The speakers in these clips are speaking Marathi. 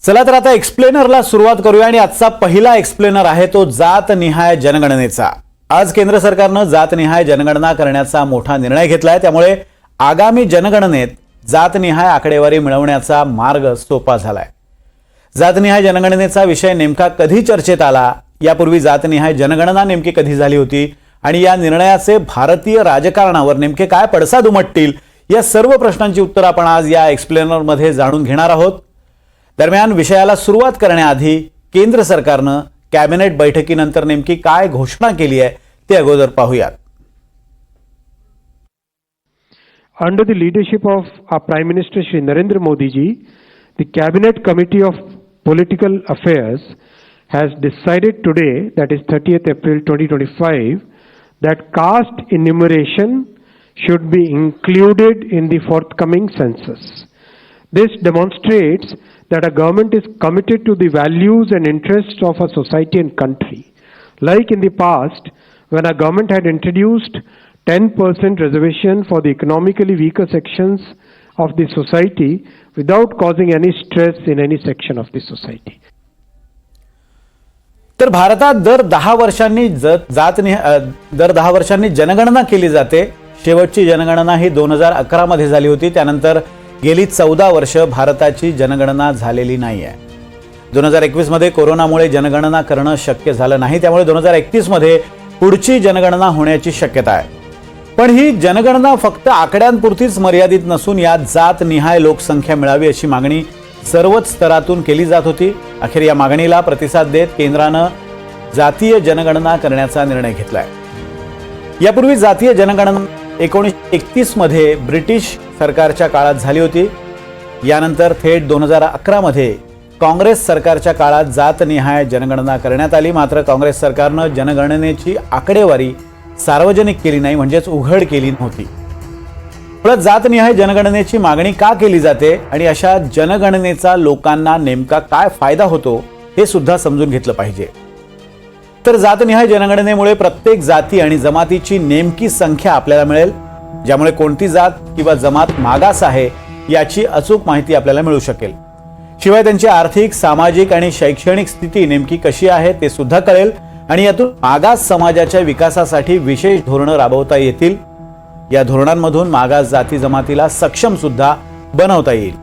चला तर आता एक्सप्लेनरला सुरुवात करूया आणि आजचा पहिला एक्सप्लेनर आहे तो जातनिहाय जनगणनेचा। आज केंद्र सरकारने जातनिहाय जनगणना करण्याचा मोठा निर्णय घेतलाय, त्यामुळे आगामी जनगणनेत जातनिहाय आकडेवारी मिळवण्याचा मार्ग सोपा झालाय। जातनिहाय जनगणनेचा विषय नेमका कधी चर्चेत आला, यापूर्वी जातनिहाय जनगणना नेमकी कधी झाली होती आणि या निर्णयाचे भारतीय राजकारणावर नेमके काय पडसाद उमटतील, या सर्व प्रश्नांची उत्तरे आपण आज या एक्सप्लेनर मध्ये जाणून घेणार आहोत। दरम्यान विषयाला सुरुवात करण्याआधी केंद्र सरकारने कॅबिनेट बैठकीनंतर नेमकी काय घोषणा केली आहे ते अगोदर पाहूयात। Under the leadership of our Prime Minister Shri Narendra Modi ji, the Cabinet Committee of Political Affairs has decided today, that is 30th April 2025, that caste enumeration should be included in the forthcoming census. This demonstrates that a government is committed to the values and interests of a society and country. Like in the past, when a government had introduced 10% reservation for the economically weaker sections of the society without causing any stress in any section of the society. तर भारतात दर 10 वर्षांनी जनगणना केली जाते। शेवटची जनगणना ही 2011 मध्ये झाली होती। त्यानंतर गेली 14 वर्ष भारताची जनगणना झालेली नाहीये। 2021 मध्ये कोरोनामुळे जनगणना करणे शक्य झाले नाही, त्यामुळे 2031 मध्ये पुढची जनगणना होण्याची शक्यता आहे। पण ही जनगणना फक्त आकड्यांपुरतीच मर्यादित नसून यात जातनिहाय लोकसंख्या मिळावी अशी मागणी सर्वच स्तरातून केली जात होती। अखेर या मागणीला प्रतिसाद देत केंद्राने जातीय जनगणना करण्याचा निर्णय घेतलाय। यापूर्वी जातीय जनगणना 1931 मध्ये ब्रिटिश सरकारच्या काळात झाली होती। यानंतर थेट 2011 मध्ये काँग्रेस सरकारच्या काळात जातनिहाय जनगणना करण्यात आली। मात्र काँग्रेस सरकारने जनगणनेची आकडेवारी सार्वजनिक केली नाही, म्हणजेच उघड केली नव्हती। पुढे जातनिहाय जनगणनेची मागणी का केली जाते आणि अशा जनगणनेचा लोकांना नेमका काय फायदा होतो हे सुद्धा समजून घेतलं पाहिजे। तर जातनिहाय जनगणनेमुळे प्रत्येक जाती आणि जमातीची नेमकी संख्या आपल्याला मिळेल, ज्यामुळे कोणती जात किंवा जमात मागास आहे याची अचूक माहिती आपल्याला मिळू शकेल। शिवाय त्यांची आर्थिक, सामाजिक आणि शैक्षणिक स्थिती नेमकी कशी आहे ते सुद्धा कळेल आणि यातून मागास समाजाच्या विकासासाठी विशेष धोरणे राबवता येतील। या धोरणांमधून मागास जाती जमातीला सक्षम सुद्धा बनवता येईल।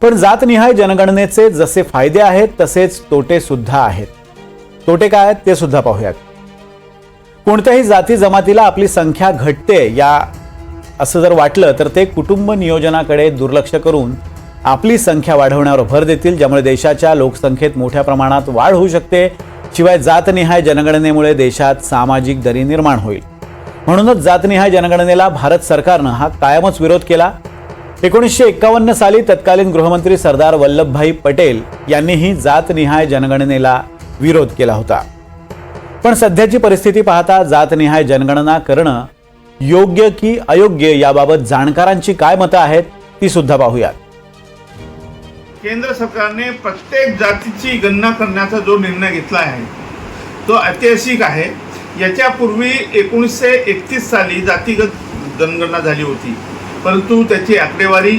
पण जातनिहाय जनगणनेचे जसे फायदे आहेत तसेच तोटे सुद्धा आहेत। तोटे काय आहेत ते सुद्धा पाहूयात। कोणत्याही जाती जमातीला आपली संख्या घटते या असं जर वाटलं तर ते कुटुंब नियोजनाकडे दुर्लक्ष करून आपली संख्या वाढवण्यावर भर देतील, ज्यामुळे देशाच्या लोकसंख्येत मोठ्या प्रमाणात वाढ होऊ शकते। शिवाय जातनिहाय जनगणनेमुळे देशात सामाजिक दरी निर्माण होईल। म्हणूनच जातनिहाय जनगणनेला भारत सरकारने हा कायमच विरोध केला। 1951 साली तत्कालीन गृहमंत्री सरदार वल्लभभाई पटेल यांनीही जातनिहाय जनगणनेला विरोध केला होता। पण सध्याची परिस्थिती पाहता जातनिहाय जनगणना करणं योग्य की अयोग्य याबाबत जाणकारांची काय मतं आहेत ती सुद्धा पाहूयात। केंद्र सरकारने प्रत्येक जातीची गणना करण्याचा जो निर्णय घेतला आहे तो ऐतिहासिक आहे। याच्यापूर्वी 1931 साली जातीगत जनगणना झाली होती, परंतु त्याची आकडेवारी,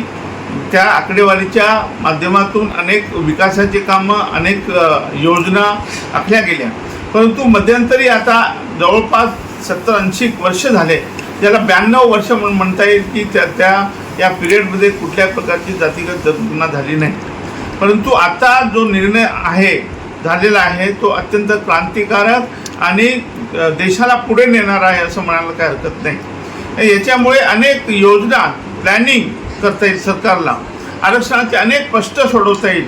त्या आकडेवारीच्या माध्यमातून अनेक विकासाचे कामं, अनेक योजना आखल्या गेल्या। परंतु मध्यंतरी आता जवळपास 70-80 वर्ष झाले, ज्याला 92 वर्ष म्हणून म्हणता येईल की या पिरियडमध्ये कुठल्या प्रकारची जातीगत जनगणना झाली नाही। परंतु आता जो निर्णय झालेला आहे तो अत्यंत क्रांतिकारक आणि देशाला पुढे नेणार आहे असं म्हणायला काही हरकत नाही। याच्यामुळे अनेक योजना प्लॅनिंग करता येईल सरकारला, आरक्षणाचे अनेक प्रश्न सोडवता येईल।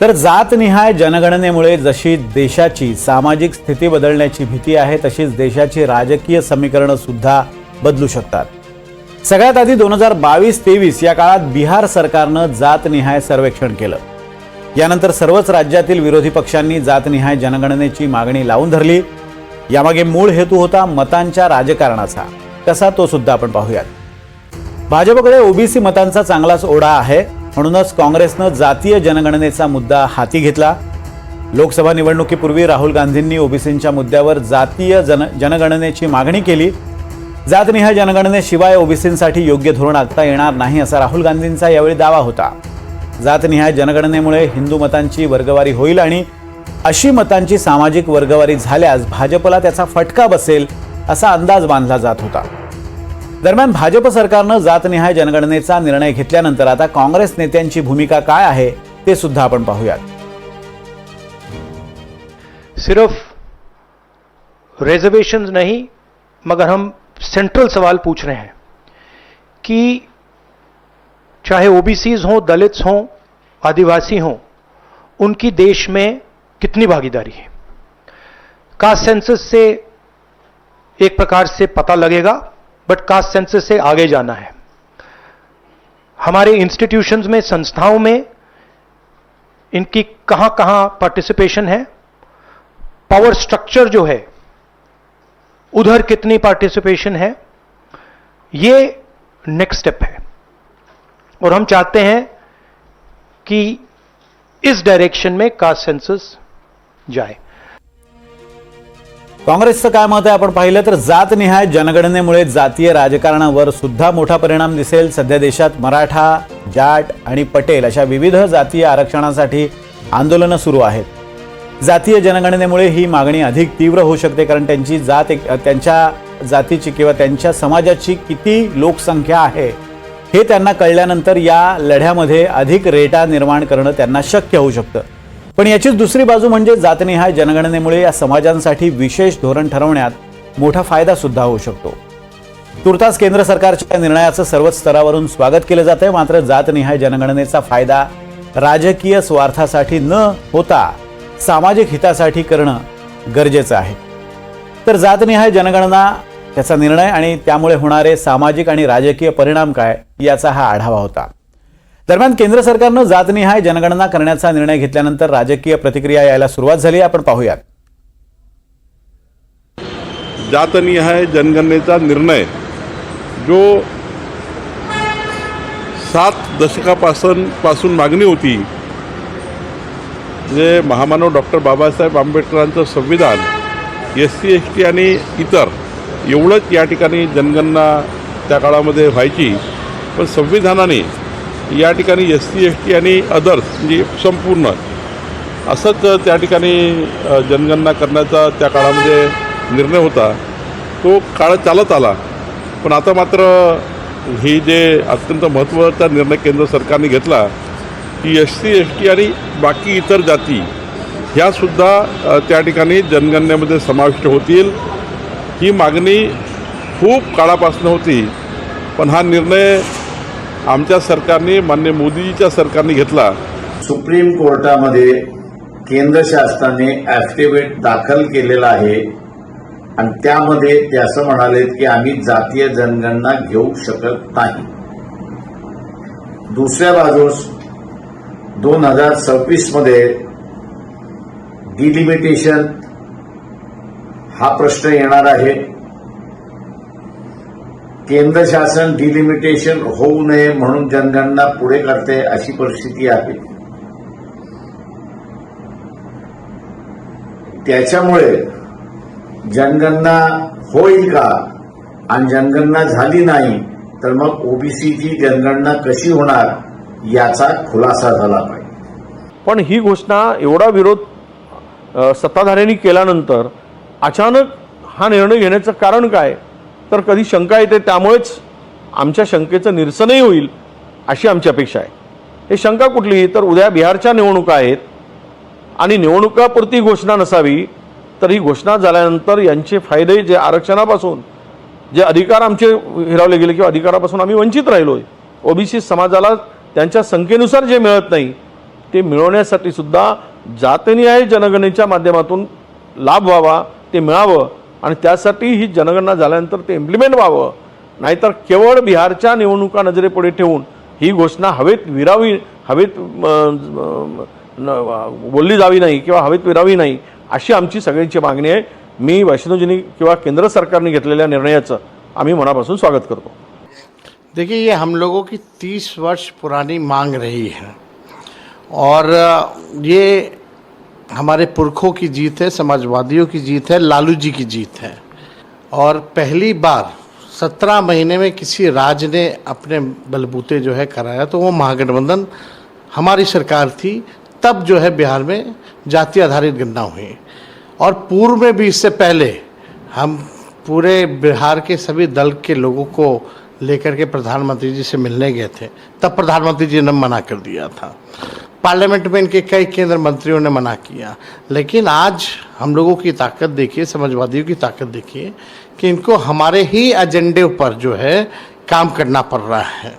तर जातनिहाय जनगणनेमुळे जशी देशाची सामाजिक स्थिती बदलण्याची भीती आहे, तशीच देशाची राजकीय समीकरणं सुद्धा बदलू शकतात। सगळ्यात आधी 2022-23 या काळात बिहार सरकारने जातनिहाय सर्वेक्षण केलं। यानंतर सर्वच राज्यातील विरोधी पक्षांनी जातनिहाय जनगणनेची मागणी लावून धरली। यामागे मूळ हेतू होता मतांच्या राजकारणाचा, कसा तो सुद्धा आपण पाहूयात। भाजपकडे ओबीसी मतांचा चांगलाच ओढा आहे, म्हणूनच काँग्रेसने जातीय जनगणनेचा मुद्दा हाती घेतला। लोकसभा निवडणुकीपूर्वी राहुल गांधींनी ओबीसींच्या मुद्द्यावर जातीय जनगणनेची मागणी केली। जातनिहाय जनगणनेशिवाय ओबीसींसाठी योग्य धोरण आखता येणार नाही असा राहुल गांधींचा यावेळी दावा होता। जातनिहाय जनगणनेमुळे हिंदू मतांची वर्गवारी होईल आणि अशी मतांची सामाजिक वर्गवारी झाल्यास भाजपला त्याचा फटका बसेल असा अंदाज बांधला जात होता. दरम्यान भाजप सरकारनं जातनिहाय जनगणनेचा निर्णय घेतल्यानंतर आता काँग्रेस नेत्यांची भूमिका काय आहे ते सुद्धा आपण पाहूयात. सिर्फ रिजर्वेशंस नहीं मगर हम सेंट्रल सवाल पूछ रहे हैं कि चाहे ओबीसीज हों, दलित्स हों, आदिवासी हों, उनकी देश में कितनी भागीदारी है. कास्ट सेंसस से एक प्रकार से पता लगेगा, बट कास्ट सेंसस से आगे जाना है. हमारे इंस्टीट्यूशंस में, संस्थाओं में इनकी कहां कहां पार्टिसिपेशन है, पावर स्ट्रक्चर जो है उधर कितनी पार्टिसिपेशन है, ये नेक्स्ट स्टेप है. और हम चाहते हैं कि इस डायरेक्शन में कास्ट सेंसस जाए. काँग्रेसचं काय मत आहे आपण पाहिलं तर जातनिहाय जनगणनेमुळे जातीय राजकारणावर सुद्धा मोठा परिणाम दिसेल. सध्या देशात मराठा, जाट आणि पटेल अशा विविध जातीय आरक्षणासाठी आंदोलनं सुरू आहेत. जातीय जनगणनेमुळे ही मागणी अधिक तीव्र होऊ शकते, कारण त्यांची जात त्यांच्या जातीची किंवा त्यांच्या समाजाची किती लोकसंख्या आहे हे त्यांना कळल्यानंतर या लढ्यामध्ये अधिक रेटा निर्माण करणं त्यांना शक्य होऊ शकतं. पण याचीच दुसरी बाजू म्हणजे जातनिहाय जनगणनेमुळे या समाजांसाठी विशेष धोरण ठरवण्यात मोठा फायदा सुद्धा होऊ शकतो. तुर्तास केंद्र सरकारच्या निर्णयाचं सर्वच स्तरावरून स्वागत केलं जातंय. मात्र जातनिहाय जनगणनेचा फायदा राजकीय स्वार्थासाठी न होता सामाजिक हितासाठी करणं गरजेचं आहे. तर जातनिहाय जनगणना, त्याचा निर्णय आणि त्यामुळे होणारे सामाजिक आणि राजकीय परिणाम काय याचा हा आढावा होता. दरम्यान केंद्र सरकारनं जातनिहाय जनगणना करण्याचा निर्णय घेतल्यानंतर राजकीय प्रतिक्रिया यायला सुरुवात झाली. आपण पाहूयात. जातनिहाय जनगणनेचा निर्णय जो 7 दशकापासून मागणी होती, जे महामानव डॉक्टर बाबासाहेब आंबेडकरांचं संविधान, SC ST आणि इतर एवढंच या ठिकाणी जनगणना त्या काळामध्ये व्हायची. पण संविधानाने या ठिकाणी SC ST आणि अदर्स म्हणजे संपूर्ण असंच त्या ठिकाणी जनगणना करण्याचा त्या काळामध्ये निर्णय होता. तो काळ चालत आला. पण आता मात्र ही जे अत्यंत महत्त्वाचा निर्णय केंद्र सरकारने घेतला की SC ST आणि बाकी इतर जाती ह्यासुद्धा त्या ठिकाणी जनगणनेमध्ये समाविष्ट होतील. ही मागणी खूप काळापासून होती. पण हा निर्णय आमच्या सरकारने, माननीय मोदीजीच्या सरकारने घेतला. सुप्रीम कोर्टामध्ये केंद्र शासनाने ॲफिडेव्हिट दाखल केलेला आहे आणि त्यामध्ये ते असं म्हणाले की आम्ही जातीय जनगणना घेऊ शकत नाही. दुसऱ्या बाजूस 2026 मध्ये डिलिमिटेशन हा प्रश्न येणार आहे. केंद्र शासन डिलिमिटेशन होऊ नये म्हणून जनगणना पुढे करते अशी परिस्थिती आहे. त्याच्यामुळे जनगणना होईल का आणि जनगणना झाली नाही तर मग ओबीसीची जनगणना कशी होणार याचा खुलासा झाला पाहिजे. पण ही घोषणा, एवढा विरोध सत्ताधाऱ्यांनी केल्यानंतर अचानक हा निर्णय घेण्याचं कारण काय, तर कधी शंका येते. त्यामुळेच आमच्या शंकेचं निरसनही होईल अशी आमची अपेक्षा आहे. हे शंका कुठली, तर उद्या बिहारच्या निवडणुका आहेत आणि निवडणुकापुरती घोषणा नसावी, तर ही घोषणा झाल्यानंतर यांचे फायदे, जे आरक्षणापासून जे अधिकार आमचे हिरावले गेले किंवा अधिकारापासून आम्ही वंचित राहिलोय, ओबीसी समाजाला त्यांच्या संख्येनुसार जे मिळत नाही ते मिळवण्यासाठी सुद्धा जातनिहाय जनगणनेच्या माध्यमातून लाभ व्हावा, ते मिळावं आणि त्यासाठी ही जनगणना झाल्यानंतर ते इम्प्लिमेंट व्हावं. नाहीतर केवळ बिहारच्या निवडणुका नजरेपुढे ठेवून ही घोषणा हवेत बोलली जावी नाही किंवा हवेत विरावी नाही अशी आमची सगळ्यांची मागणी आहे. मी वैष्णवजींनी किंवा केंद्र सरकारने घेतलेल्या निर्णयाचं आम्ही मनापासून स्वागत करतो. देखिए, ये हम लोगों की 30 वर्ष पुरानी मांग रही है और ये हमारे पुरखों की जीत है, समाजवादियों की जीत है, लालू जी की जीत है. और पहली बार 17 महीने में किसी राज्य ने अपने बलबूते जो है कराया, तो वो महागठबंधन हमारी सरकार थी तब जो है बिहार में जाति आधारित गणना हुई, और पूर्व में भी इससे पहले हम पूरे बिहार के सभी दल के लोगों को लेकर के प्रधानमंत्री जी से मिलने गए थे। तब प्रधानमंत्री जी ने मना कर दिया था, पार्लियामेंट में इनके कई केंद्र मंत्रियों ने मना किया। लेकिन आज हम लोगों की ताकत देखिए, समाजवादियों की ताकत देखिए कि इनको हमारे ही एजेंडे पर जो है काम करना पड़ रहा है।